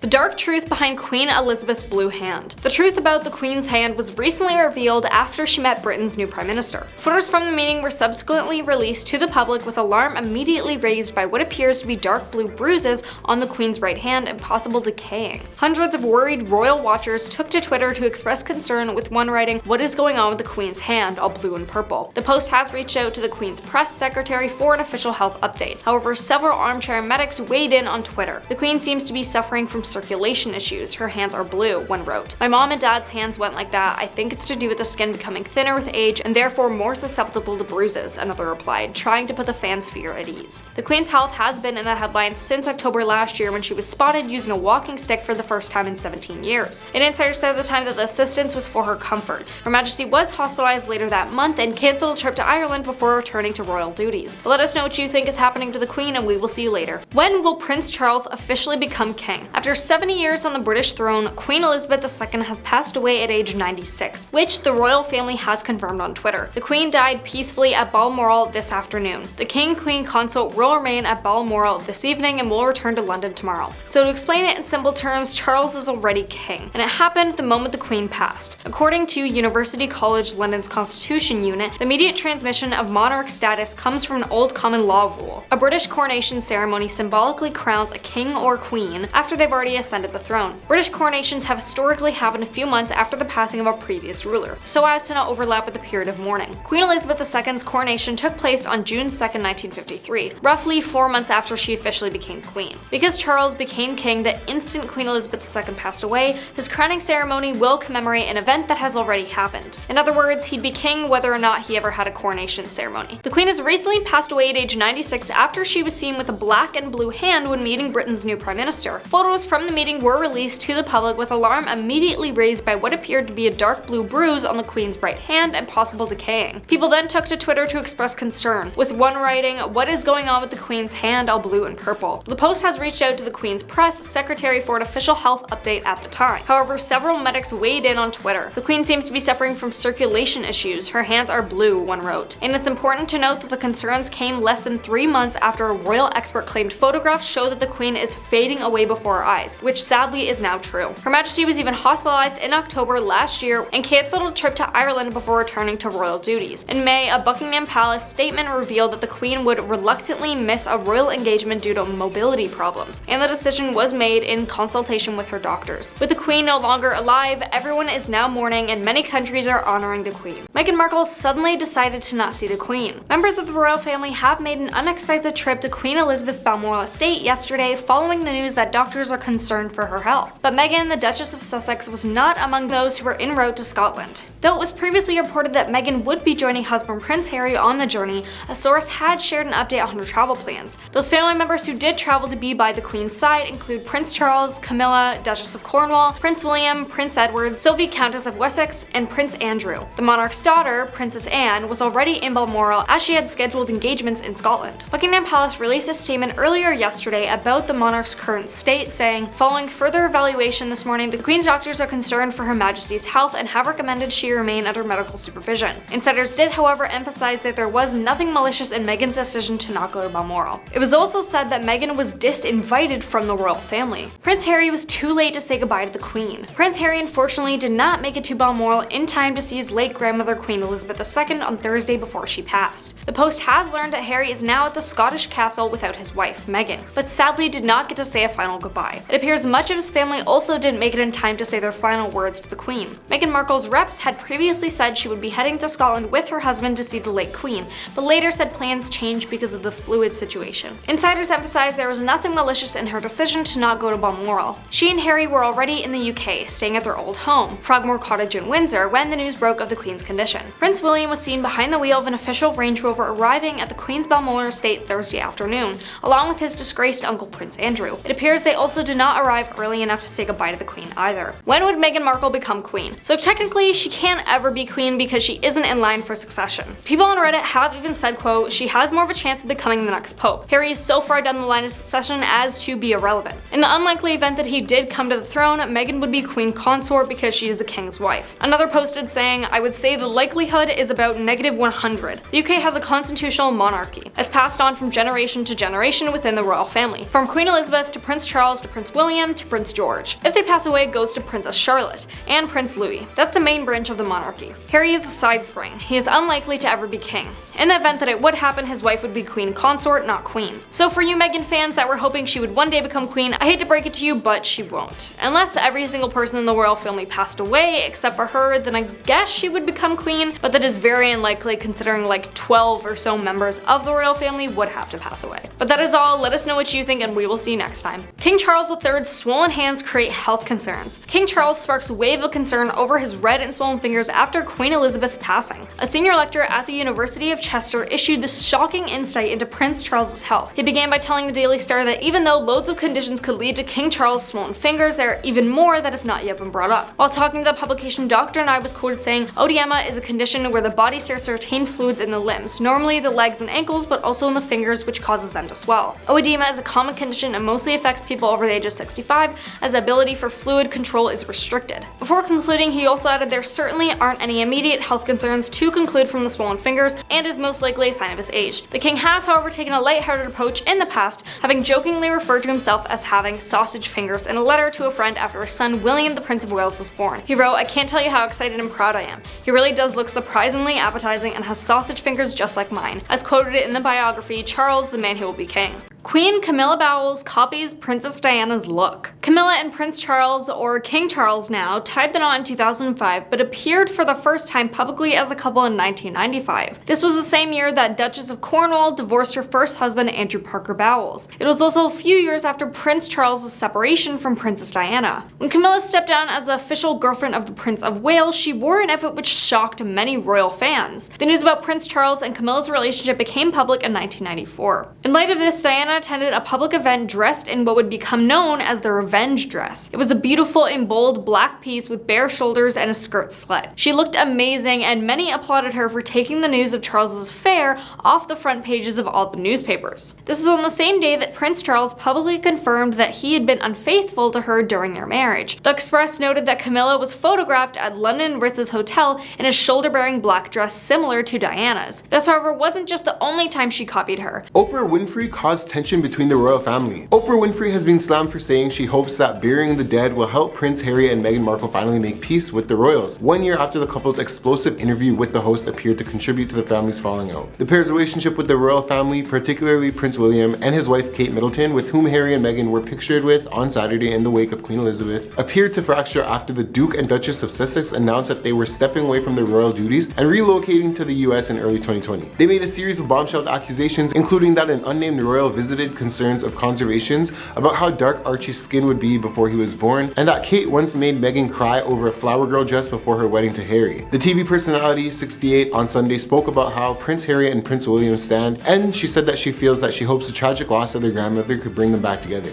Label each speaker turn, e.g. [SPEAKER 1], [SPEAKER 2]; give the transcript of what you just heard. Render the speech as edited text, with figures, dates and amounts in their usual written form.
[SPEAKER 1] The dark truth behind Queen Elizabeth's blue hand. The truth about the Queen's hand was recently revealed after she met Britain's new Prime Minister. Photos from the meeting were subsequently released to the public, with alarm immediately raised by what appears to be dark blue bruises on the Queen's right hand and possible decaying. Hundreds of worried royal watchers took to Twitter to express concern, with one writing, "What is going on with the Queen's hand, all blue and purple?" The Post has reached out to the Queen's press secretary for an official health update. However, several armchair medics weighed in on Twitter. "The Queen seems to be suffering from circulation issues. Her hands are blue," one wrote. "My mom and dad's hands went like that. I think it's to do with the skin becoming thinner with age and therefore more susceptible to bruises," another replied, trying to put the fans' fear at ease. The Queen's health has been in the headlines since October last year, when she was spotted using a walking stick for the first time in 17 years. An insider said at the time that the assistance was for her comfort. Her Majesty was hospitalized later that month and cancelled a trip to Ireland before returning to royal duties. But let us know what you think is happening to the Queen, and we will see you later. When will Prince Charles officially become king? After 70 years on the British throne, Queen Elizabeth II has passed away at age 96, which the royal family has confirmed on Twitter. The Queen died peacefully at Balmoral this afternoon. The King/Queen consort will remain at Balmoral this evening and will return to London tomorrow. So to explain it in simple terms, Charles is already king, and it happened the moment the Queen passed. According to University College London's Constitution Unit, the immediate transmission of monarch status comes from an old common law rule. A British coronation ceremony symbolically crowns a king or queen after they've already ascended the throne. British coronations have historically happened a few months after the passing of a previous ruler, so as to not overlap with the period of mourning. Queen Elizabeth II's coronation took place on June 2, 1953, roughly 4 months after she officially became queen. Because Charles became king the instant Queen Elizabeth II passed away, his crowning ceremony will commemorate an event that has already happened. In other words, he'd be king whether or not he ever had a coronation ceremony. The Queen has recently passed away at age 96 after she was seen with a black and blue hand when meeting Britain's new Prime Minister. Photos from the meeting were released to the public, with alarm immediately raised by what appeared to be a dark blue bruise on the Queen's right hand and possible decaying. People then took to Twitter to express concern, with one writing, "What is going on with the Queen's hand, all blue and purple?" The Post has reached out to the Queen's press secretary for an official health update at the time. However, several medics weighed in on Twitter. "The Queen seems to be suffering from circulation issues. Her hands are blue," one wrote. And it's important to note that the concerns came less than 3 months after a royal expert claimed photographs show that the Queen is fading away before our eyes, which sadly is now true. Her Majesty was even hospitalized in October last year and cancelled a trip to Ireland before returning to royal duties. In May, a Buckingham Palace statement revealed that the Queen would reluctantly miss a royal engagement due to mobility problems, and the decision was made in consultation with her doctors. With the Queen no longer alive, everyone is now mourning and many countries are honoring the Queen. Meghan Markle suddenly decided to not see the Queen. Members of the royal family have made an unexpected trip to Queen Elizabeth's Balmoral estate yesterday, following the news that doctors are concerned for her health. But Meghan, the Duchess of Sussex, was not among those who were en route to Scotland. Though it was previously reported that Meghan would be joining husband Prince Harry on the journey, a source had shared an update on her travel plans. Those family members who did travel to be by the Queen's side include Prince Charles, Camilla, Duchess of Cornwall, Prince William, Prince Edward, Sophie, Countess of Wessex, and Prince Andrew. The monarch's daughter, Princess Anne, was already in Balmoral as she had scheduled engagements in Scotland. Buckingham Palace released a statement earlier yesterday about the monarch's current state, saying, "Following further evaluation this morning, the Queen's doctors are concerned for Her Majesty's health and have recommended she remain under medical supervision." Insiders did, however, emphasize that there was nothing malicious in Meghan's decision to not go to Balmoral. It was also said that Meghan was disinvited from the royal family. Prince Harry was too late to say goodbye to the Queen. Prince Harry unfortunately did not make it to Balmoral in time to see his late grandmother Queen Elizabeth II on Thursday before she passed. The Post has learned that Harry is now at the Scottish castle without his wife, Meghan, but sadly did not get to say a final goodbye. It appears much of his family also didn't make it in time to say their final words to the Queen. Meghan Markle's reps had previously said she would be heading to Scotland with her husband to see the late Queen, but later said plans changed because of the fluid situation. Insiders emphasized there was nothing malicious in her decision to not go to Balmoral. She and Harry were already in the UK, staying at their old home, Frogmore Cottage in Windsor, when the news broke of the Queen's condition. Prince William was seen behind the wheel of an official Range Rover arriving at the Queen's Balmoral estate Thursday afternoon, along with his disgraced uncle Prince Andrew. It appears they also did not arrive early enough to say goodbye to the Queen either. When would Meghan Markle become Queen? So technically, she can't ever be Queen because she isn't in line for succession. People on Reddit have even said, quote, "She has more of a chance of becoming the next Pope. Harry is so far down the line of succession as to be irrelevant. In the unlikely event that he did come to the throne, Meghan would be Queen Consort because she is the King's wife." Another posted saying, "I would say the likelihood is about -100. The UK has a constitutional monarchy, as passed on from generation to generation within the royal family. From Queen Elizabeth to Prince Charles to Prince Prince William to Prince George. If they pass away, it goes to Princess Charlotte and Prince Louis. That's the main branch of the monarchy. Harry is a side spring. He is unlikely to ever be king. In the event that it would happen, his wife would be queen consort, not queen. So for you Meghan fans that were hoping she would one day become queen, I hate to break it to you, but she won't. Unless every single person in the royal family passed away except for her, then I guess she would become queen, but that is very unlikely considering like 12 or so members of the royal family would have to pass away. But that is all. Let us know what you think and we will see you next time. King Charles III's swollen hands create health concerns. King Charles sparks a wave of concern over his red and swollen fingers after Queen Elizabeth's passing. A senior lecturer at the University of Chester issued this shocking insight into Prince Charles's health. He began by telling the Daily Star that even though loads of conditions could lead to King Charles' swollen fingers, there are even more that have not yet been brought up. While talking to the publication, Dr. Nye was quoted saying, "Oedema is a condition where the body starts to retain fluids in the limbs, normally the legs and ankles, but also in the fingers, which causes them to swell. Oedema is a common condition and mostly affects people over the age of 65, as the ability for fluid control is restricted." Before concluding, he also added there certainly aren't any immediate health concerns to conclude from the swollen fingers and is most likely a sign of his age. The king has, however, taken a lighthearted approach in the past, having jokingly referred to himself as having sausage fingers in a letter to a friend after his son William the Prince of Wales was born. He wrote, "I can't tell you how excited and proud I am. He really does look surprisingly appetizing and has sausage fingers just like mine," as quoted in the biography Charles, the Man Who Will Be King. Queen Camilla Bowles copies Princess Diana's look. Camilla and Prince Charles, or King Charles now, tied the knot in 2005 but appeared for the first time publicly as a couple in 1995. This was the same year that Duchess of Cornwall divorced her first husband Andrew Parker Bowles. It was also a few years after Prince Charles' separation from Princess Diana. When Camilla stepped down as the official girlfriend of the Prince of Wales, she wore an outfit which shocked many royal fans. The news about Prince Charles and Camilla's relationship became public in 1994. In light of this, Diana attended a public event dressed in what would become known as the revenge dress. It was a beautiful and bold black piece with bare shoulders and a skirt slit. She looked amazing and many applauded her for taking the news of Charles's affair off the front pages of all the newspapers. This was on the same day that Prince Charles publicly confirmed that he had been unfaithful to her during their marriage. The Express noted that Camilla was photographed at London Ritz's hotel in a shoulder-bearing black dress similar to Diana's. This, however, wasn't just the only time she copied her.
[SPEAKER 2] Oprah Winfrey caused tension between the royal family. Oprah Winfrey has been slammed for saying she hopes that burying the dead will help Prince Harry and Meghan Markle finally make peace with the royals, 1 year after the couple's explosive interview with the host appeared to contribute to the family's falling out. The pair's relationship with the royal family, particularly Prince William and his wife Kate Middleton, with whom Harry and Meghan were pictured with on Saturday in the wake of Queen Elizabeth, appeared to fracture after the Duke and Duchess of Sussex announced that they were stepping away from their royal duties and relocating to the US in early 2020. They made a series of bombshell accusations, including that an unnamed royal visited concerns of conservations about how dark Archie's skin would be before he was born, and that Kate once made Meghan cry over a flower girl dress before her wedding to Harry. The TV personality 68 on Sunday spoke about how Prince Harry and Prince William stand, and she said that she feels that she hopes the tragic loss of their grandmother could bring them back together.